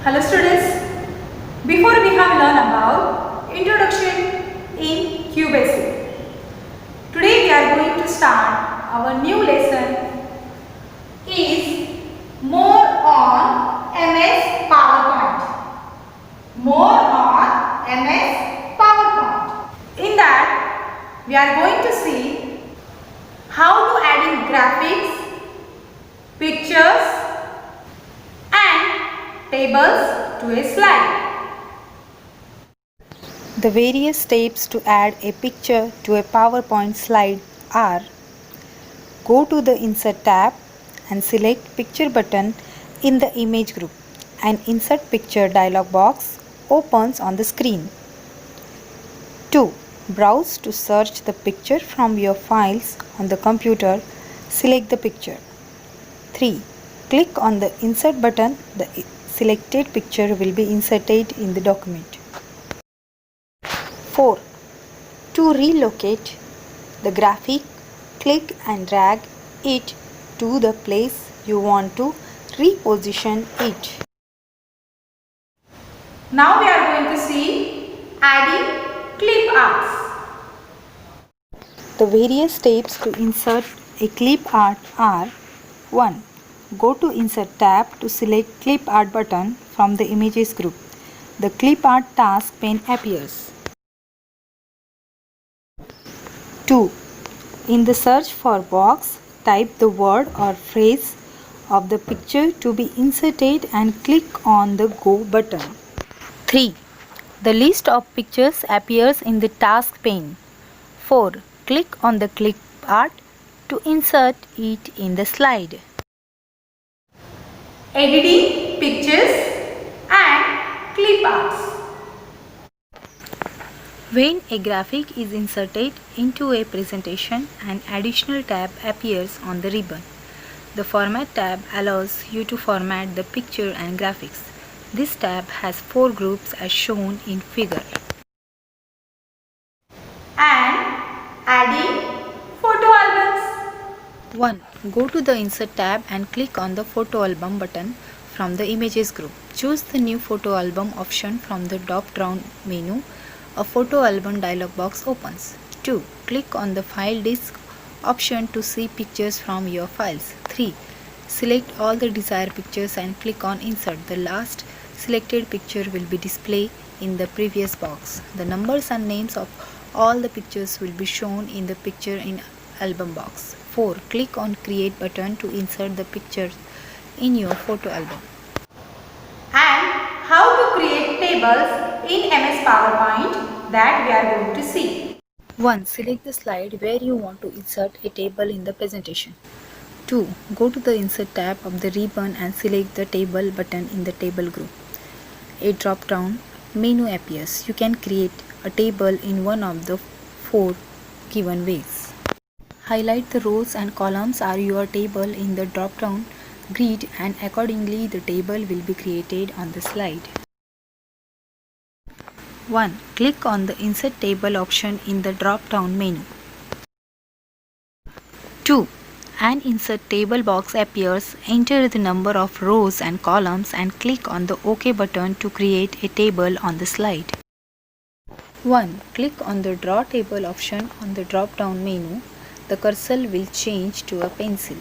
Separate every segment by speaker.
Speaker 1: Hello students, before we have learned about introduction in QBasic, today we are going to start our new lesson is more on MS PowerPoint. More on MS PowerPoint. In that we are going to see how to add in graphics, pictures and tables to a slide.
Speaker 2: The various steps to add a picture to a PowerPoint slide are: go to the Insert tab and select Picture button in the Image group. An Insert Picture dialog box opens on the screen. 2. Browse to search the picture from your files on the computer. Select the picture. 3. Click on the Insert button. The selected picture will be inserted in the document. 4. To relocate the graphic, click and drag it to the place you want to reposition it.
Speaker 1: Now we are going to see adding clip arts.
Speaker 2: The various steps to insert a clip art are: 1. Go to Insert tab to select Clip Art button from the Images group. The Clip Art task pane appears. 2. In the search for box, type the word or phrase of the picture to be inserted and click on the Go button. 3. The list of pictures appears in the task pane. 4. Click on the clip art to insert it in the slide.
Speaker 1: Editing pictures and clip arts.
Speaker 2: When a graphic is inserted into a presentation, an additional tab appears on the ribbon. The Format tab allows you to format the picture and graphics. This tab has 4 groups as shown in figure.
Speaker 1: And adding photo albums.
Speaker 2: 1. Go to the Insert tab and click on the Photo Album button from the Images group. Choose the New Photo Album option from the drop-down menu. A photo album dialog box opens. 2. Click on the File Disk option to see pictures from your files. 3. Select all the desired pictures and click on Insert. The last selected picture will be displayed in the previous box. The numbers and names of all the pictures will be shown in the Picture in Album box. 4. Click on Create button to insert the pictures in your photo album.
Speaker 1: And how to create tables in MS PowerPoint that we are going to see.
Speaker 2: 1. Select the slide where you want to insert a table in the presentation. 2. Go to the Insert tab of the ribbon and select the Table button in the Table group. A drop-down menu appears. You can create a table in one of the 4 given ways. Highlight the rows and columns are your table in the drop-down grid, and accordingly the table will be created on the slide. 1. Click on the Insert Table option in the drop-down menu. 2. An Insert Table box appears. Enter the number of rows and columns and click on the OK button to create a table on the slide. 1. Click on the Draw Table option on the drop-down menu. The cursor will change to a pencil.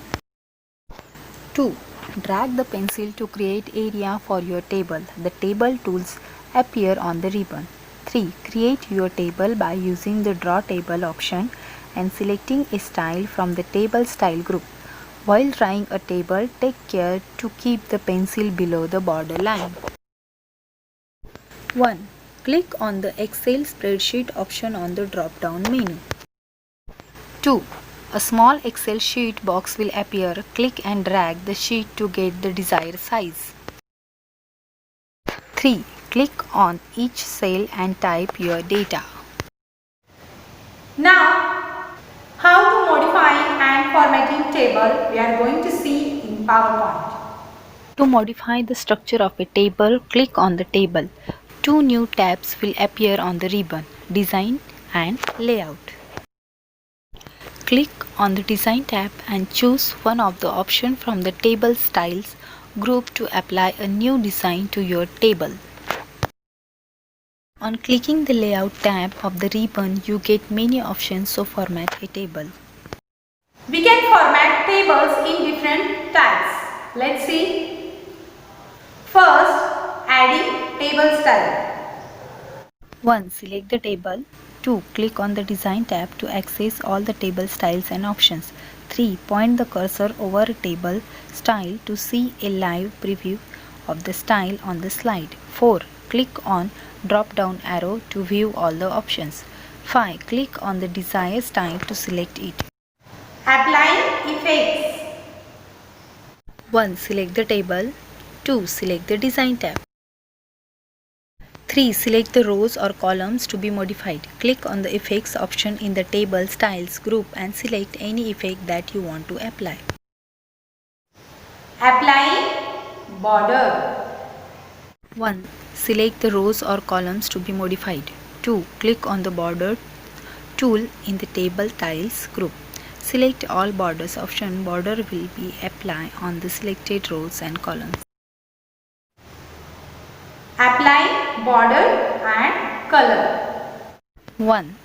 Speaker 2: 2. Drag the pencil to create area for your table. The table tools appear on the ribbon. 3. Create your table by using the Draw Table option and selecting a style from the Table Style group. While drawing a table, take care to keep the pencil below the border line. 1. Click on the Excel spreadsheet option on the drop-down menu. 2. A small Excel sheet box will appear. Click and drag the sheet to get the desired size. 3. Click on each cell and type your data.
Speaker 1: Now, how to modifying and formatting table we are going to see in PowerPoint.
Speaker 2: To modify the structure of a table, click on the table. 2 new tabs will appear on the ribbon: Design and Layout. Click on the Design tab and choose one of the options from the table styles group to apply a new design to your table. On clicking the Layout tab of the ribbon, you get many options to format a table.
Speaker 1: We can format tables in different types. Let's see. First, adding table style.
Speaker 2: 1. Select the table. 2. Click on the Design tab to access all the table styles and options. 3. Point the cursor over a table style to see a live preview of the style on the slide. 4. Click on drop-down arrow to view all the options. 5. Click on the desired style to select it.
Speaker 1: Applying effects.
Speaker 2: 1. Select the table. 2. Select the Design tab. 3. Select the rows or columns to be modified. Click on the Effects option in the Table Styles group and select any effect that you want to apply.
Speaker 1: Applying border.
Speaker 2: 1. Select the rows or columns to be modified. 2. Click on the Border tool in the Table Tiles group. Select all borders option. Border will be applied on the selected rows and columns.
Speaker 1: Applying border and color.
Speaker 2: 1.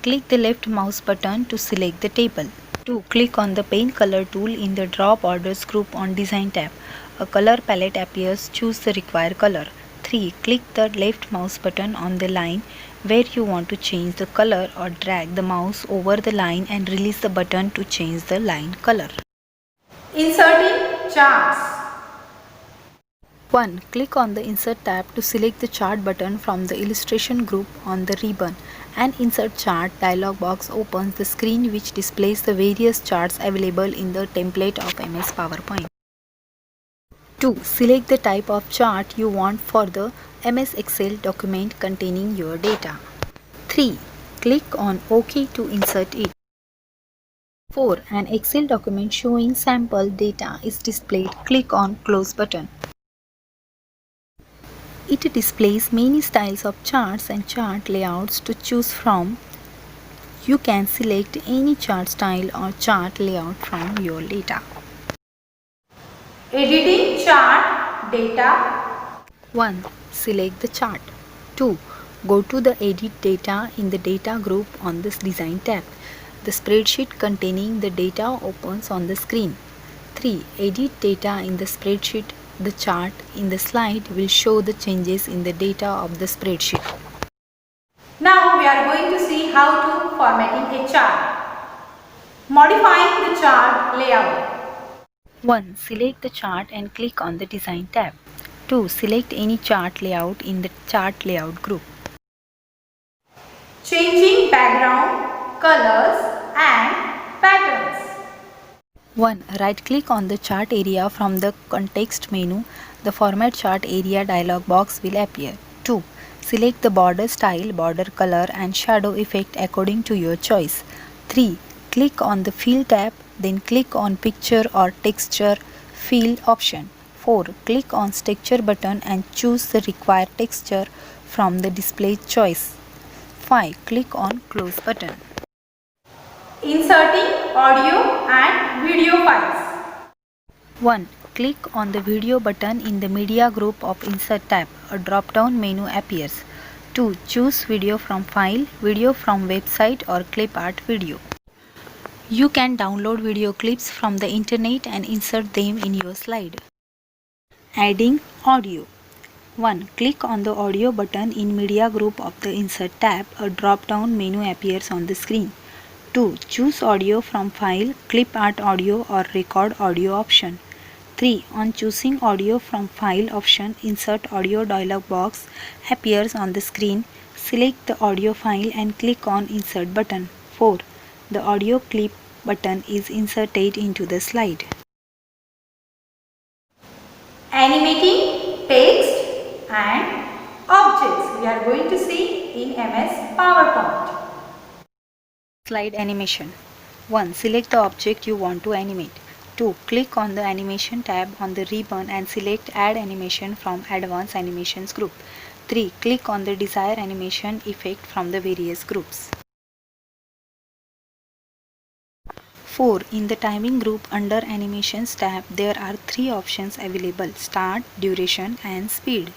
Speaker 2: Click the left mouse button to select the table. 2. Click on the Paint Color tool in the Draw Borders group on Design tab. A color palette appears. Choose the required color. 3. Click the left mouse button on the line where you want to change the color or drag the mouse over the line and release the button to change the line color.
Speaker 1: Inserting charts.
Speaker 2: 1. Click on the Insert tab to select the chart button from the illustration group on the ribbon. An Insert Chart dialog box opens the screen which displays the various charts available in the template of MS PowerPoint. 2. Select the type of chart you want for the MS Excel document containing your data. 3. Click on OK to insert it. 4. An Excel document showing sample data is displayed. Click on Close button. It displays many styles of charts and chart layouts to choose from. You can select any chart style or chart layout from your data.
Speaker 1: Editing chart data.
Speaker 2: 1. Select the chart. 2. Go to the Edit Data in the Data group on this Design tab. The spreadsheet containing the data opens on the screen. 3. Edit data in the spreadsheet. The chart in the slide will show the changes in the data of the spreadsheet.
Speaker 1: Now we are going to see how to formatting a chart. Modifying the chart layout.
Speaker 2: 1. Select the chart and click on the Design tab. 2. Select any chart layout in the Chart Layout group.
Speaker 1: Changing background, colors and patterns.
Speaker 2: 1. Right-click on the chart area from the context menu. The Format Chart Area dialog box will appear. 2. Select the border style, border color and shadow effect according to your choice. 3. Click on the Fill tab, then click on Picture or Texture Fill option. 4. Click on Texture button and choose the required texture from the display choice. 5. Click on Close button.
Speaker 1: Inserting audio and video files.
Speaker 2: 1. Click on the Video button in the Media group of Insert tab. A drop-down menu appears. 2. Choose Video from File, Video from Website or Clip Art Video. You can download video clips from the internet and insert them in your slide. Adding audio. 1. Click on the Audio button in Media group of the Insert tab. A drop-down menu appears on the screen. 2. Choose Audio from File, Clip Art Audio or Record Audio option. 3. On choosing Audio from File option, Insert Audio dialog box appears on the screen. Select the audio file and click on Insert button. 4. The audio clip button is inserted into the slide.
Speaker 1: Animating text and objects. We are going to see in MS PowerPoint.
Speaker 2: Slide animation. 1. Select the object you want to animate. 2. Click on the Animation tab on the ribbon and select Add Animation from Advanced Animations group. 3. Click on the desired animation effect from the various groups. 4. In the timing group under Animations tab, there are 3 options available: Start, Duration and Speed.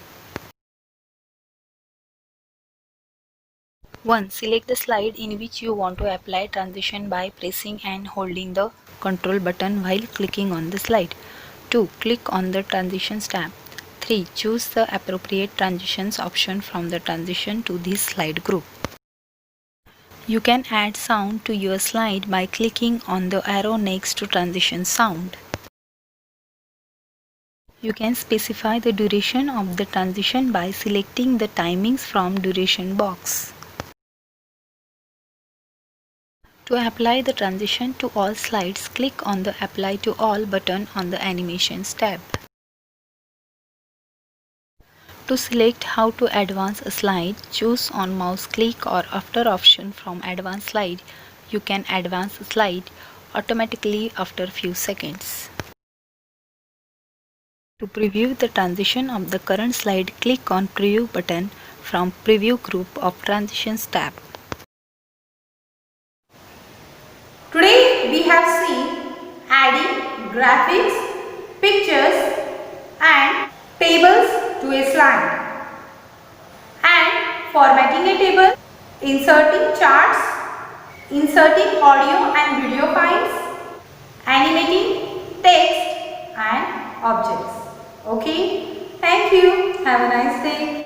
Speaker 2: 1. Select the slide in which you want to apply transition by pressing and holding the control button while clicking on the slide. 2. Click on the Transitions tab. 3. Choose the appropriate transitions option from the transition to this slide group. You can add sound to your slide by clicking on the arrow next to Transition Sound. You can specify the duration of the transition by selecting the timings from Duration box. To apply the transition to all slides, click on the Apply to All button on the Animations tab. To select how to advance a slide, choose on mouse click or after option from Advance Slide. You can advance a slide automatically after few seconds. To preview the transition of the current slide, click on Preview button from Preview Group of Transitions tab.
Speaker 1: Today we have seen adding graphics, pictures and tables to a slide, and formatting a table, inserting charts, inserting audio and video files, animating text and objects. Okay, thank you. Have a nice day.